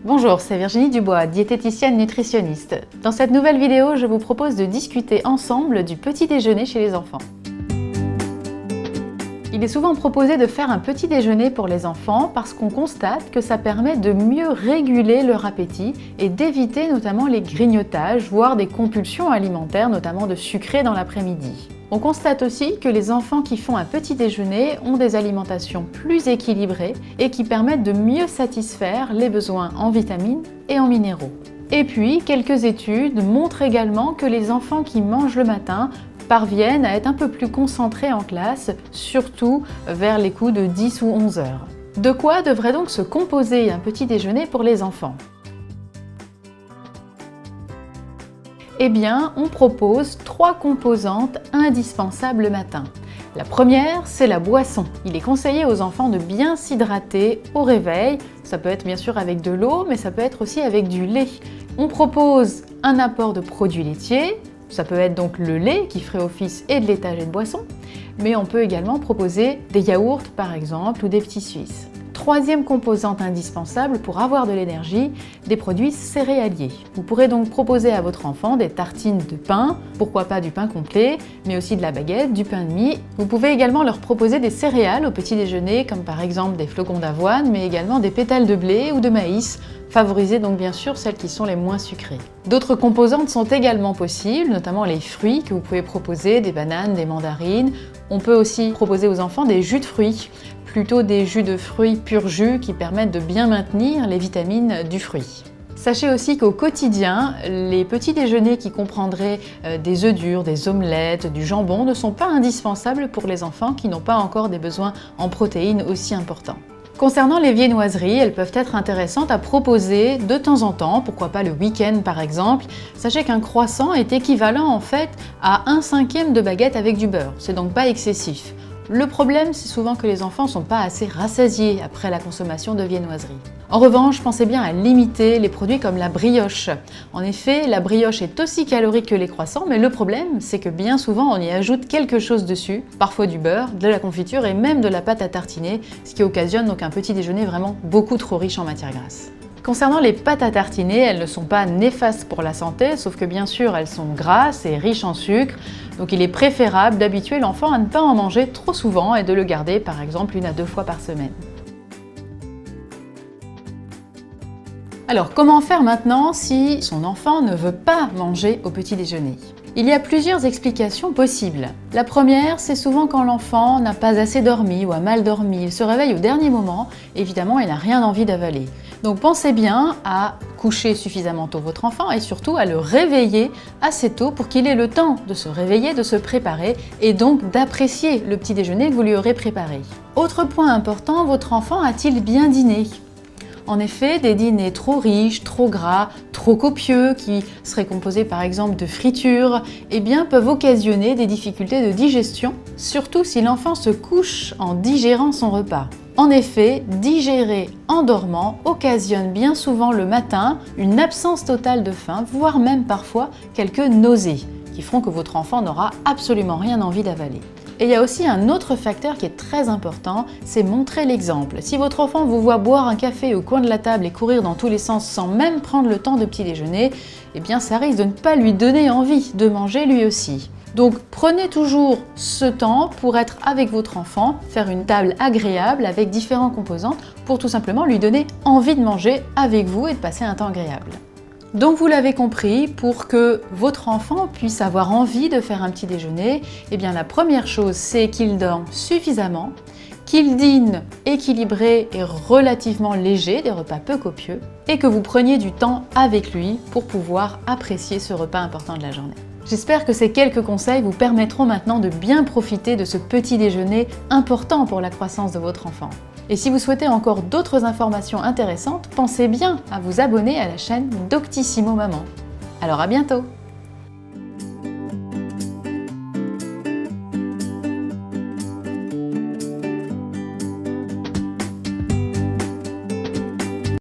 Bonjour, c'est Virginie Dubois, diététicienne nutritionniste. Dans cette nouvelle vidéo, je vous propose de discuter ensemble du petit déjeuner chez les enfants. Il est souvent proposé de faire un petit déjeuner pour les enfants parce qu'on constate que ça permet de mieux réguler leur appétit et d'éviter notamment les grignotages, voire des compulsions alimentaires, notamment de sucré dans l'après-midi. On constate aussi que les enfants qui font un petit déjeuner ont des alimentations plus équilibrées et qui permettent de mieux satisfaire les besoins en vitamines et en minéraux. Et puis, quelques études montrent également que les enfants qui mangent le matin parviennent à être un peu plus concentrés en classe, surtout vers les coups de 10 ou 11 heures. De quoi devrait donc se composer un petit déjeuner pour les enfants ? Eh bien, on propose 3 composantes indispensables le matin. La première, c'est la boisson. Il est conseillé aux enfants de bien s'hydrater au réveil. Ça peut être bien sûr avec de l'eau, mais ça peut être aussi avec du lait. On propose un apport de produits laitiers. Ça peut être donc le lait qui ferait office et de laitage et de boisson, mais on peut également proposer des yaourts par exemple ou des petits suisses. Troisième composante indispensable pour avoir de l'énergie, des produits céréaliers. Vous pourrez donc proposer à votre enfant des tartines de pain, pourquoi pas du pain complet, mais aussi de la baguette, du pain de mie. Vous pouvez également leur proposer des céréales au petit déjeuner, comme par exemple des flocons d'avoine, mais également des pétales de blé ou de maïs. Favorisez donc bien sûr celles qui sont les moins sucrées. D'autres composantes sont également possibles, notamment les fruits que vous pouvez proposer, des bananes, des mandarines. On peut aussi proposer aux enfants des jus de fruits, plutôt des jus de fruits pur jus qui permettent de bien maintenir les vitamines du fruit. Sachez aussi qu'au quotidien, les petits déjeuners qui comprendraient des œufs durs, des omelettes, du jambon ne sont pas indispensables pour les enfants qui n'ont pas encore des besoins en protéines aussi importants. Concernant les viennoiseries, elles peuvent être intéressantes à proposer de temps en temps, pourquoi pas le week-end par exemple. Sachez qu'un croissant est équivalent en fait à 1/5 de baguette avec du beurre, c'est donc pas excessif. Le problème, c'est souvent que les enfants ne sont pas assez rassasiés après la consommation de viennoiseries. En revanche, pensez bien à limiter les produits comme la brioche. En effet, la brioche est aussi calorique que les croissants, mais le problème, c'est que bien souvent, on y ajoute quelque chose dessus, parfois du beurre, de la confiture et même de la pâte à tartiner, ce qui occasionne donc un petit déjeuner vraiment beaucoup trop riche en matières grasses. Concernant les pâtes à tartiner, elles ne sont pas néfastes pour la santé, sauf que bien sûr elles sont grasses et riches en sucre, donc il est préférable d'habituer l'enfant à ne pas en manger trop souvent et de le garder par exemple 1 à 2 fois par semaine. Alors comment faire maintenant si son enfant ne veut pas manger au petit déjeuner ? Il y a plusieurs explications possibles. La première, c'est souvent quand l'enfant n'a pas assez dormi ou a mal dormi, il se réveille au dernier moment, évidemment il n'a rien envie d'avaler. Donc pensez bien à coucher suffisamment tôt votre enfant et surtout à le réveiller assez tôt pour qu'il ait le temps de se réveiller, de se préparer et donc d'apprécier le petit déjeuner que vous lui aurez préparé. Autre point important, votre enfant a-t-il bien dîné ? En effet, des dîners trop riches, trop gras, trop copieux, qui seraient composés par exemple de fritures, eh bien, peuvent occasionner des difficultés de digestion, surtout si l'enfant se couche en digérant son repas. En effet, digérer en dormant occasionne bien souvent le matin une absence totale de faim, voire même parfois quelques nausées, qui feront que votre enfant n'aura absolument rien envie d'avaler. Et il y a aussi un autre facteur qui est très important, c'est montrer l'exemple. Si votre enfant vous voit boire un café au coin de la table et courir dans tous les sens sans même prendre le temps de petit déjeuner, eh bien ça risque de ne pas lui donner envie de manger lui aussi. Donc prenez toujours ce temps pour être avec votre enfant, faire une table agréable avec différentes composantes pour tout simplement lui donner envie de manger avec vous et de passer un temps agréable. Donc vous l'avez compris, pour que votre enfant puisse avoir envie de faire un petit déjeuner, eh bien la première chose c'est qu'il dorme suffisamment, qu'il dîne équilibré et relativement léger, des repas peu copieux, et que vous preniez du temps avec lui pour pouvoir apprécier ce repas important de la journée. J'espère que ces quelques conseils vous permettront maintenant de bien profiter de ce petit déjeuner important pour la croissance de votre enfant. Et si vous souhaitez encore d'autres informations intéressantes, pensez bien à vous abonner à la chaîne Doctissimo Maman. Alors à bientôt!